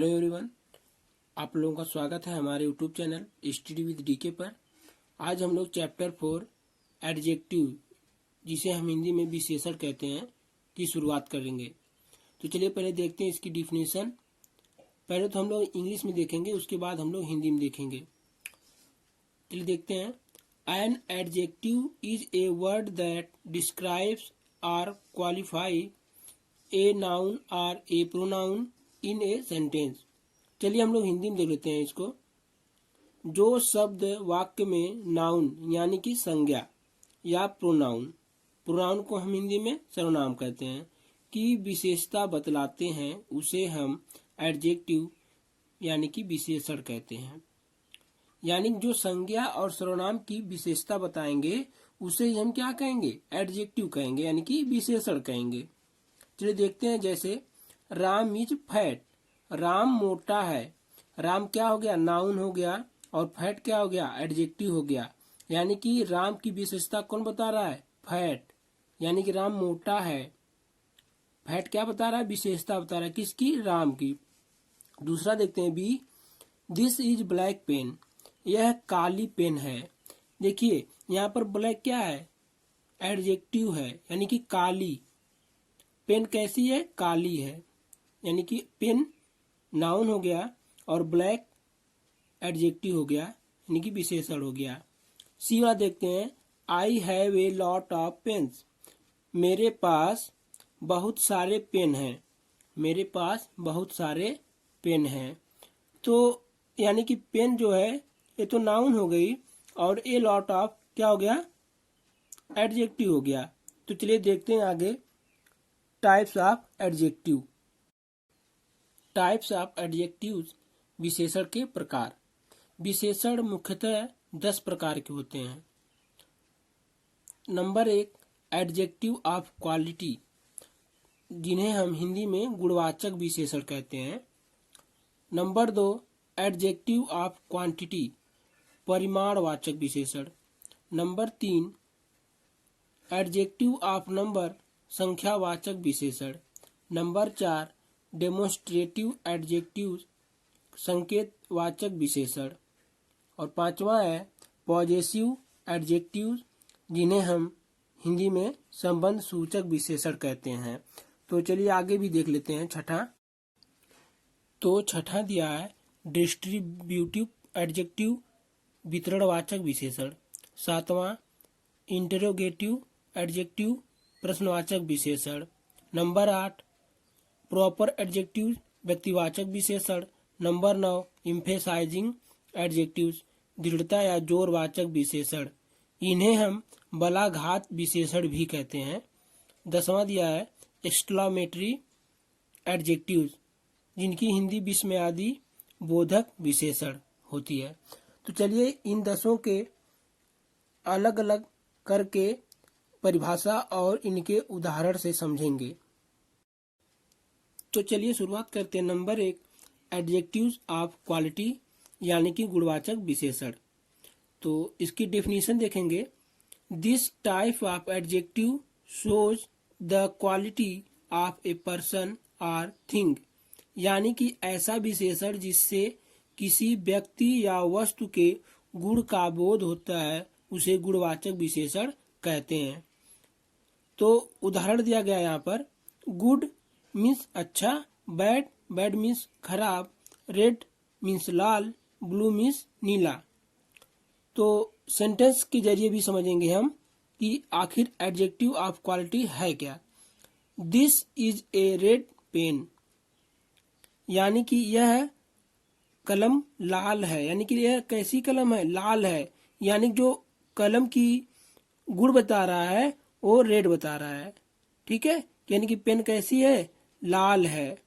Hello everyone, आप लोगों का स्वागत है हमारे YouTube channel study with DK पर। आज हम लोग चैप्टर 4 एडजेक्टिव, जिसे हम हिंदी में विशेषण कहते हैं, की शुरुआत करेंगे। तो चलिए पहले देखते हैं इसकी डिफिनीशन। पहले तो हम लोग इंग्लिश में देखेंगे, उसके बाद हम लोग हिंदी में देखेंगे। चलिए देखते हैं। An adjective is a word that describes और क्वालिफाई ए नाउन और ए प्रोनाउन इन ए सेंटेंस। चलिए हम लोग हिंदी में देख लेते हैं इसको। जो शब्द वाक्य में नाउन यानी कि संज्ञा या प्रोनाउन को हम हिंदी में सर्वनाम कहते हैं, की विशेषता बतलाते हैं, उसे हम एडजेक्टिव यानी कि विशेषण कहते हैं। यानी जो संज्ञा और सर्वनाम की विशेषता बताएंगे उसे हम क्या कहेंगे? एडजेक्टिव कहेंगे, यानी कि विशेषण कहेंगे। चलिए देखते हैं। जैसे राम इज फैट, राम मोटा है। राम क्या हो गया? नाउन हो गया। और फैट क्या हो गया? एडजेक्टिव हो गया। यानी कि राम की विशेषता कौन बता रहा है? फैट। यानी कि राम मोटा है। फैट क्या बता रहा है? विशेषता बता रहा है। किसकी? राम की। दूसरा देखते हैं B. This is black pen, यह काली पेन है। देखिए यहाँ पर ब्लैक क्या है? एडजेक्टिव है, यानी कि काली। पेन कैसी है? काली है। यानी कि पेन नाउन हो गया और ब्लैक एडजेक्टिव हो गया, यानी कि विशेषण हो गया। सी वाला देखते हैं। I have a lot of pens, मेरे पास बहुत सारे पेन हैं। मेरे पास बहुत सारे पेन हैं। तो यानी कि पेन जो है ये तो नाउन हो गई, और ए लॉट ऑफ क्या हो गया? एडजेक्टिव हो गया। तो चलिए देखते हैं आगे। Types of adjective. Types of adjectives, विशेषण के प्रकार। विशेषण मुख्यतः 10 प्रकार के होते हैं। नंबर 1, एडजेक्टिव ऑफ क्वालिटी, जिन्हें हम हिंदी में गुणवाचक विशेषण कहते हैं। नंबर 2, एडजेक्टिव ऑफ क्वांटिटी, परिमाणवाचक विशेषण। नंबर 3, एडजेक्टिव ऑफ नंबर, संख्यावाचक विशेषण। नंबर 4, डेमोन्स्ट्रेटिव एडजेक्टिव, संकेतवाचक विशेषण। और 5वां है पॉजेसिव एडजेक्टिव, जिन्हें हम हिंदी में संबंध सूचक विशेषण कहते हैं। तो चलिए आगे भी देख लेते हैं। छठा दिया है डिस्ट्रीब्यूटिव एडजेक्टिव, वितरणवाचक विशेषण। 7वां इंटरोगेटिव एडजेक्टिव, प्रश्नवाचक विशेषण। नंबर 8 प्रॉपर एडजेक्टिव, व्यक्तिवाचक विशेषण। नंबर 9 इम्फेसाइजिंग एडजेक्टिव्स, दृढ़ता या जोरवाचक विशेषण। इन्हें हम बलाघात विशेषण भी कहते हैं। 10वां दिया है एक्सक्लामेटरी एडजेक्टिव्स, जिनकी हिंदी विस्मयादि बोधक विशेषण होती है। तो चलिए इन 10 के अलग अलग करके परिभाषा और इनके उदाहरण से समझेंगे। तो चलिए शुरुआत करते हैं। नंबर 1, एडजेक्टिव्स ऑफ क्वालिटी, यानी कि गुणवाचक विशेषण। तो इसकी डेफिनेशन देखेंगे। This type of adjective shows the quality of a person और थिंग, यानी कि ऐसा विशेषण जिससे किसी व्यक्ति या वस्तु के गुण का बोध होता है, उसे गुणवाचक विशेषण कहते हैं। तो उदाहरण दिया गया यहाँ पर। गुड मीन्स अच्छा, बैड मीन्स खराब, रेड मीन्स लाल, ब्लू मीन्स नीला। तो सेंटेंस के जरिए भी समझेंगे हम कि आखिर एडजेक्टिव ऑफ क्वालिटी है क्या। This is a red pen, यानी कि यह कलम लाल है। यानी कि यह कैसी कलम है? लाल है। यानी जो कलम की गुण बता रहा है वो रेड बता रहा है। ठीक है, यानी कि पेन कैसी है? लाल है।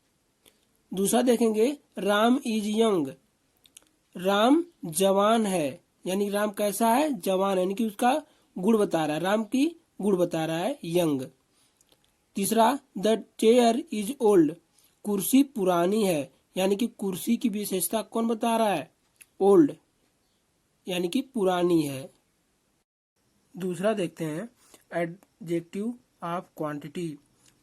दूसरा देखेंगे। राम इज यंग, राम जवान है। यानी राम कैसा है? जवान है, यानी कि उसका गुण बता रहा है, राम की गुण बता रहा है, यंग। तीसरा, द चेयर इज ओल्ड, कुर्सी पुरानी है। यानी कि कुर्सी की विशेषता कौन बता रहा है? ओल्ड, यानी कि पुरानी है। दूसरा देखते हैं एडजेक्टिव ऑफ क्वांटिटी,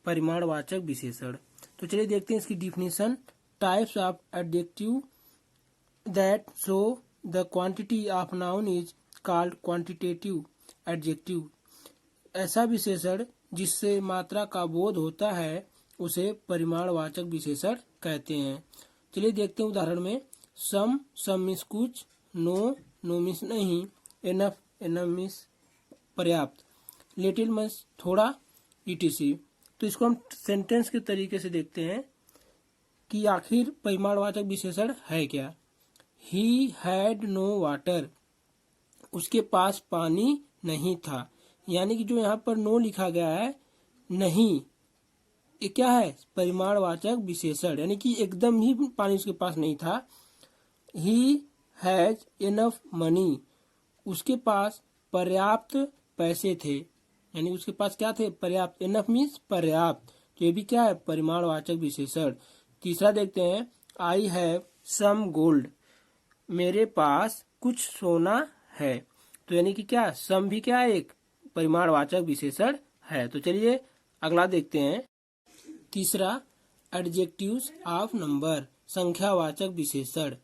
परिमाणवाचक विशेषण। तो चलिए देखते हैं इसकी definition. Types of adjective that show the quantity of noun is called quantitative adjective. ऐसा विशेषण जिससे मात्रा का बोध होता है उसे परिमाणवाचक विशेषण कहते हैं। चलिए देखते हैं उदाहरण में। सम मीन्स कुछ, नो मीन्स नहीं, एनफ मीन्स पर्याप्त, लिटिल मीन्स थोड़ा, etc। तो इसको हम सेंटेंस के तरीके से देखते हैं कि आखिर परिमाणवाचक विशेषण है क्या। ही हैड नो वाटर, उसके पास पानी नहीं था। यानी कि जो यहाँ पर नो लिखा गया है, नहीं, ये क्या है, परिमाणवाचक विशेषण, यानी कि एकदम ही पानी उसके पास नहीं था। ही हैज इनफ मनी, उसके पास पर्याप्त पैसे थे, यानी उसके पास क्या थे, पर्याप्त। इनफ मीन्स पर्याप्त, तो ये भी क्या है, परिमाणवाचक विशेषण। तीसरा देखते हैं, आई हैव सम गोल्ड, मेरे पास कुछ सोना है। तो यानी कि क्या, सम भी क्या है, एक परिमाणवाचक विशेषण है। तो चलिए अगला देखते हैं। तीसरा, एडजेक्टिव्स ऑफ नंबर, संख्यावाचक विशेषण।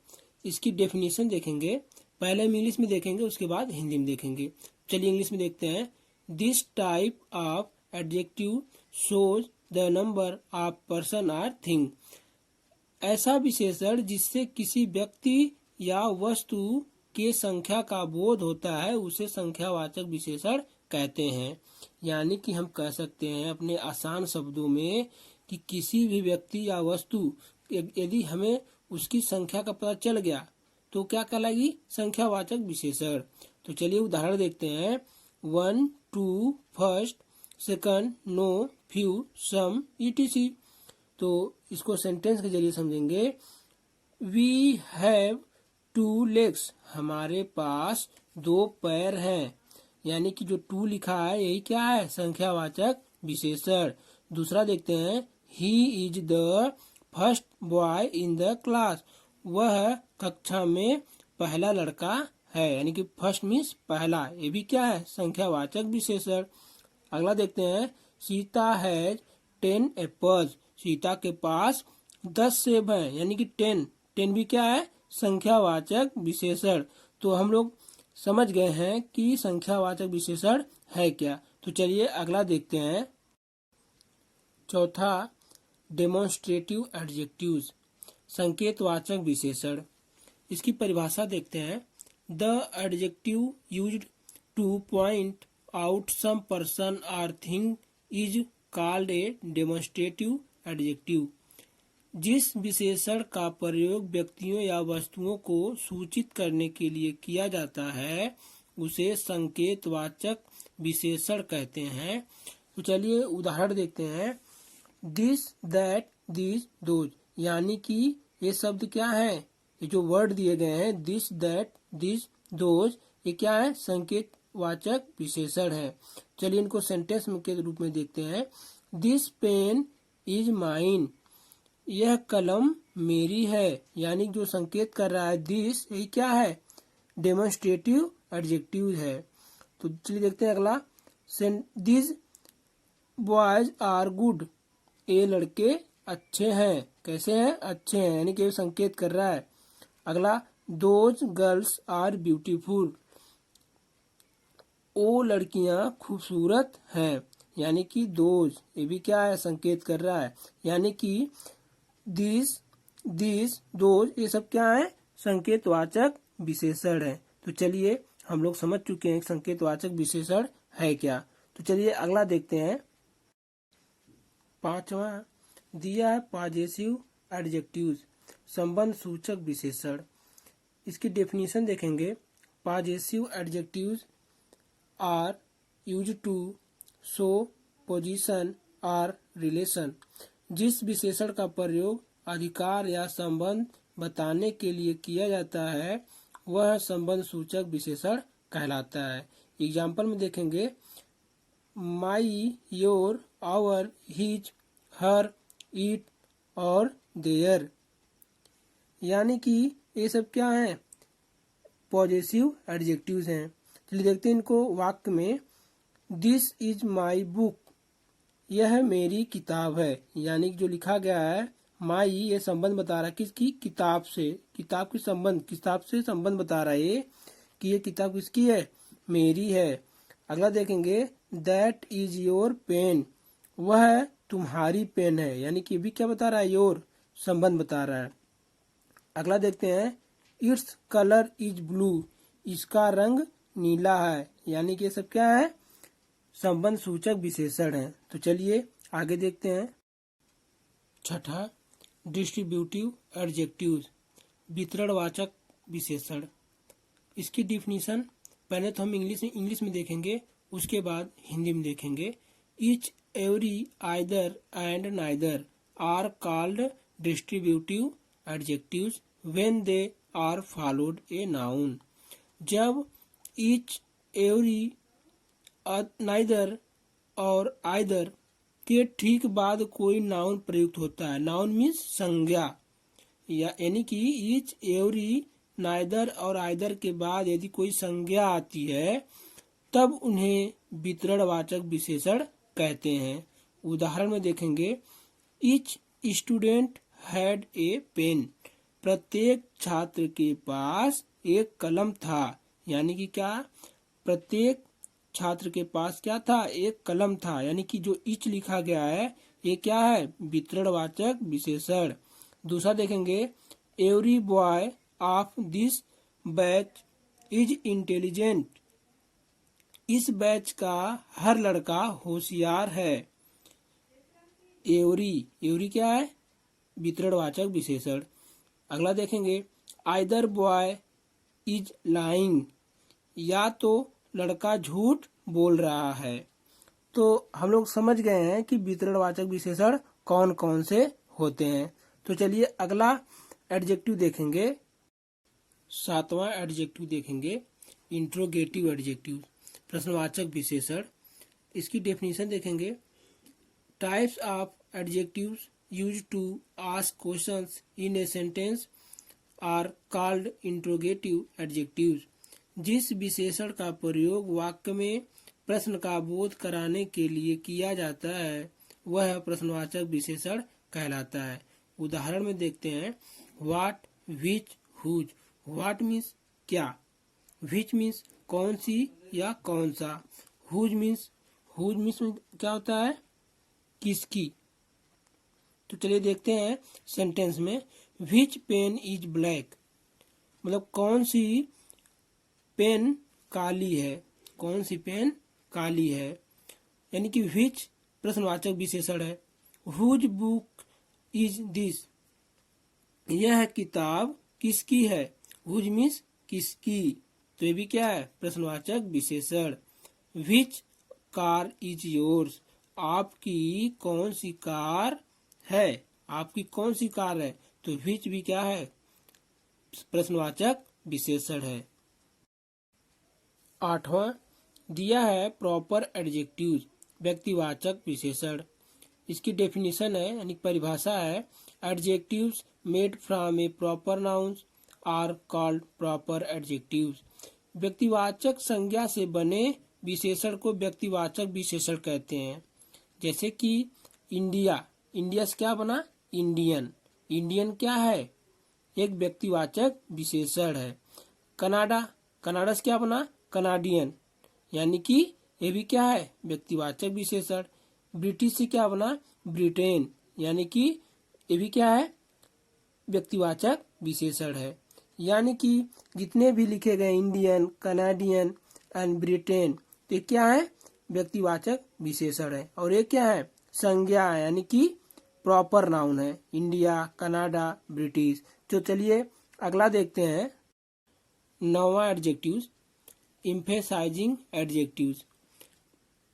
इसकी डेफिनेशन देखेंगे, पहले हम इंग्लिश में देखेंगे, उसके बाद हिंदी में देखेंगे। चलिए इंग्लिश में देखते हैं। This type of adjective shows the number of person और थिंग। ऐसा विशेषण जिससे किसी व्यक्ति या वस्तु के संख्या का बोध होता है उसे संख्यावाचक विशेषण कहते हैं। यानी कि हम कह सकते हैं अपने आसान शब्दों में कि किसी भी व्यक्ति या वस्तु यदि हमें उसकी संख्या का पता चल गया तो क्या कहलाएगी, संख्यावाचक विशेषण। तो चलिए उदाहरण देखते हैं। 1, 2, फर्स्ट, सेकंड, नो, फ्यू, सम, etc। तो इसको सेंटेंस के जरिए समझेंगे। वी हैव 2 legs, हमारे पास 2 पैर हैं। यानी कि जो 2 लिखा है यही क्या है, संख्यावाचक विशेषण। दूसरा देखते हैं। He is the first boy in the class, वह कक्षा में पहला लड़का है। यानी कि फर्स्ट मीन्स पहला, ये भी क्या है, संख्यावाचक विशेषण। अगला देखते हैं। सीता हैज 10 एप्पल्स, सीता के पास 10 सेब हैं। यानी कि 10 भी क्या है, संख्यावाचक विशेषण। तो हम लोग समझ गए हैं कि संख्यावाचक विशेषण है क्या। तो चलिए अगला देखते हैं। चौथा, डेमोन्स्ट्रेटिव एडजेक्टिव्स, संकेतवाचक विशेषण। इसकी परिभाषा देखते हैं। The adjective used to point out some person और thing is called a demonstrative adjective. जिस विशेषण का प्रयोग व्यक्तियों या वस्तुओं को सूचित करने के लिए किया जाता है उसे संकेतवाचक विशेषण कहते हैं। तो चलिए उदाहरण देखते हैं। This, that, this, those. यानी कि ये शब्द क्या है, ये जो वर्ड दिए गए हैं, दिस, दैट, दिस, दोज, ये क्या है, संकेतवाचक विशेषण है। चलिए इनको सेंटेंस के रूप में देखते हैं। दिस पेन इज माइन, यह कलम मेरी है। यानी जो संकेत कर रहा है दिस, ये क्या है, डेमोन्स्ट्रेटिव एडजेक्टिव है। तो चलिए देखते हैं अगला। दिस बॉयज आर गुड, ये लड़के अच्छे हैं। कैसे हैं, अच्छे हैं, यानी कि संकेत कर रहा है। अगला, दोज गर्ल्स आर ब्यूटीफुल, वो लड़कियां खूबसूरत हैं। यानी कि दोज, ये भी क्या है, संकेत कर रहा है। यानी कि दिस, दोज, ये सब क्या है, संकेतवाचक विशेषण है। तो चलिए हम लोग समझ चुके हैं संकेतवाचक विशेषण है क्या। तो चलिए अगला देखते हैं। पांचवा दिया है पॉजेसिव एडजेक्टिव्स, संबंध सूचक विशेषण। इसकी डेफिनेशन देखेंगे। Possessive adjectives are used to show position और रिलेशन। जिस विशेषण का प्रयोग अधिकार या संबंध बताने के लिए किया जाता है वह संबंध सूचक विशेषण कहलाता है। एग्जाम्पल में देखेंगे। My, your, our, his, her, it और देयर। यानी कि ये सब क्या है, पॉजेसिव एडजेक्टिव्स हैं। चलिए देखते हैं इनको वाक्य में। दिस इज माई बुक, यह मेरी किताब है। यानी कि जो लिखा गया है माई ये संबंध बता रहा है किसकी, किताब से, किताब की संबंध, किताब से संबंध बता रहा है ये कि ये किताब किसकी है, मेरी है। अगला देखेंगे दैट इज योर पेन, वह तुम्हारी पेन है, यानी कि भी क्या बता रहा है, योर संबंध बता रहा है। अगला देखते हैं इट्स कलर इज ब्लू, इसका रंग नीला है, यानी कि ये सब क्या है, संबंध सूचक विशेषण है। तो चलिए आगे देखते हैं। छठा डिस्ट्रीब्यूटिव एडजेक्टिव्स, वितरणवाचक विशेषण। इसकी डिफिनीशन पहले तो हम इंग्लिश में देखेंगे, उसके बाद हिंदी में देखेंगे। Each, every, either and neither are called distributive adjectives when they are followed a noun. जब ईच, एवरी, नाइदर और आइदर के ठीक बाद कोई नाउन प्रयुक्त होता है, नाउन मीन्स संज्ञा, यानी कि ईच, एवरी, नाइदर और आइदर के बाद यदि कोई संज्ञा आती है तब उन्हें वितरणवाचक विशेषण कहते हैं। उदाहरण में देखेंगे each student had a pen, प्रत्येक छात्र के पास एक कलम था, यानी कि क्या, प्रत्येक छात्र के पास क्या था, एक कलम था, यानी कि जो ईच लिखा गया है ये क्या है, वितरणवाचक विशेषण। दूसरा देखेंगे every boy of this batch is intelligent, इस बैच का हर लड़का होशियार है। एवरी, एवरी क्या है, वितरणवाचक विशेषण। अगला देखेंगे आइदर बॉय इज लाइंग, या तो लड़का झूठ बोल रहा है। तो हम लोग समझ गए हैं कि वितरणवाचक विशेषण कौन कौन से होते हैं। तो चलिए अगला एडजेक्टिव देखेंगे, सातवां एडजेक्टिव देखेंगे इंट्रोगेटिव एडजेक्टिव, प्रश्नवाचक विशेषण। इसकी डेफिनेशन देखेंगे types of adjectives used to ask questions in a sentence are called interrogative adjectives. जिस विशेषण का प्रयोग वाक्य में प्रश्न का बोध कराने के लिए किया जाता है वह प्रश्नवाचक विशेषण कहलाता है। उदाहरण में देखते हैं what, which, whose. What means क्या, विच मीन्स कौन सी या कौन सा, हुज मीन्स क्या होता है, किसकी। तो चलिए देखते हैं सेंटेंस में विच पेन इज ब्लैक, मतलब कौन सी पेन काली है, कौन सी पेन काली है, यानी कि विच प्रश्नवाचक विशेषण है। हुज बुक इज दिस, यह किताब किसकी है, हुज मीन्स किसकी, तो ये भी क्या है, प्रश्नवाचक विशेषण। विच कार इज योर्स, आपकी कौन सी कार है, आपकी कौन सी कार है, तो विच भी क्या है, प्रश्नवाचक विशेषण है। आठवां दिया है प्रॉपर एडजेक्टिव्स, व्यक्तिवाचक विशेषण। इसकी डेफिनेशन है यानी परिभाषा है adjectives made from a proper nouns are called proper adjectives. व्यक्तिवाचक संज्ञा से बने विशेषण को व्यक्तिवाचक विशेषण कहते हैं। जैसे कि इंडिया, इंडिया से क्या बना, इंडियन, इंडियन क्या है, एक व्यक्तिवाचक विशेषण है। कनाडा, कनाडा से क्या बना, कनाडियन, यानी कि ये भी क्या है, व्यक्तिवाचक विशेषण। ब्रिटिश से क्या बना, ब्रिटेन, यानी कि ये भी क्या है, व्यक्तिवाचक विशेषण है। यानी कि जितने भी लिखे गए इंडियन, कनाडियन एंड ब्रिटेन, तो ये क्या है, व्यक्तिवाचक विशेषण है। और ये क्या है, संज्ञा है, यानी कि प्रॉपर नाउन है, इंडिया, कनाडा, ब्रिटिश। तो चलिए अगला देखते हैं, नौवां एडजेक्टिव्स, इम्फेसाइजिंग एडजेक्टिव्स,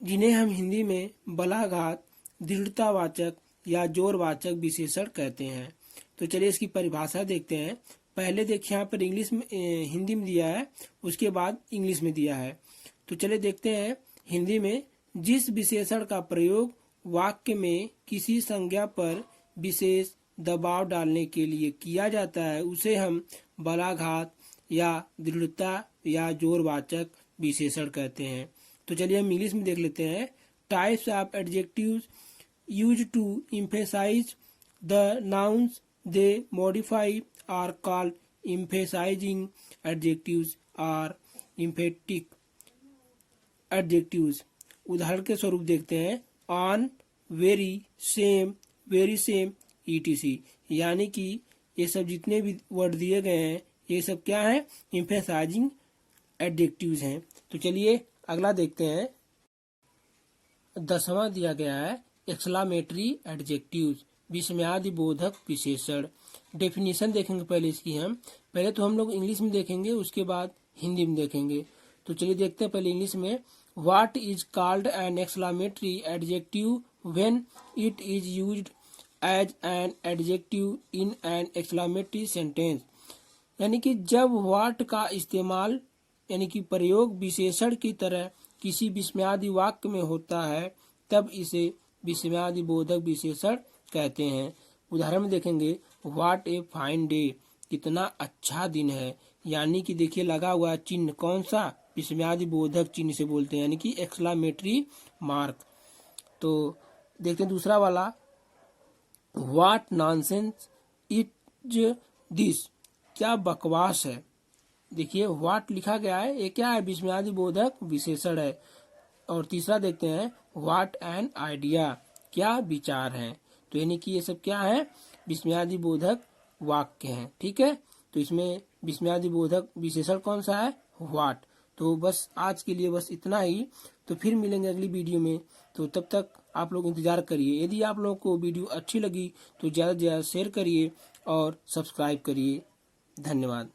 जिन्हें हम हिंदी में बलाघात, दृढ़तावाचक या जोरवाचक विशेषण कहते हैं। तो चलिए इसकी परिभाषा देखते हैं। पहले देखिए यहाँ पर इंग्लिश में, हिंदी में दिया है, उसके बाद इंग्लिश में दिया है। तो चलिए देखते हैं हिंदी में, जिस विशेषण का प्रयोग वाक्य में किसी संज्ञा पर विशेष दबाव डालने के लिए किया जाता है उसे हम बलाघात या दृढ़ता या जोरवाचक विशेषण कहते हैं। तो चलिए हम इंग्लिश में देख लेते हैं। Types of adjectives used to emphasize The nouns they modify are called emphasizing adjectives or emphatic adjectives. उदाहरण के स्वरूप देखते हैं on, very same etc. यानी कि ये सब जितने भी वर्ड दिए गए हैं ये सब क्या है, emphasizing adjectives हैं. तो चलिए अगला देखते हैं. 10वां दिया गया है exclamatory adjectives, विस्मयादि बोधक विशेषण. डेफिनेशन देखेंगे पहले इसकी. पहले तो हम लोग इंग्लिश में देखेंगे, उसके बाद हिंदी में देखेंगे. तो चलिए देखते हैं पहले इंग्लिश में. What is called an exclamatory adjective when it is used as an adjective in an exclamatory sentence. यानी कि जब what का इस्तेमाल यानी कि प्रयोग विशेषण की तरह किसी विस्मयादि वाक्य में होता है तब इसे विस्मयादि बोधक विशेषण कहते हैं. उदाहरण में देखेंगे व्हाट ए फाइन डे, कितना अच्छा दिन है. यानी कि देखिए लगा हुआ चिन्ह कौन सा, विस्मयादि बोधक चिन्ह से बोलते हैं यानी कि एक्सक्लामेटरी मार्क. तो देखते हैं दूसरा वाला. व्हाट नॉनसेंस इज दिस, क्या बकवास है. देखिए व्हाट लिखा गया है, ये क्या है, विस्मयादि बोधक विशेषण है. और तीसरा देखते हैं व्हाट एन आइडिया, क्या विचार है. तो यानी कि ये सब क्या है, विस्मयादि बोधक वाक्य हैं. ठीक है, तो इसमें विस्मयादि बोधक विशेषण कौन सा है, व्हाट. तो बस आज के लिए बस इतना ही. तो फिर मिलेंगे अगली वीडियो में. तो तब तक आप लोग इंतजार करिए. यदि आप लोगों को वीडियो अच्छी लगी तो ज़्यादा से ज़्यादा शेयर करिए और सब्सक्राइब करिए. धन्यवाद.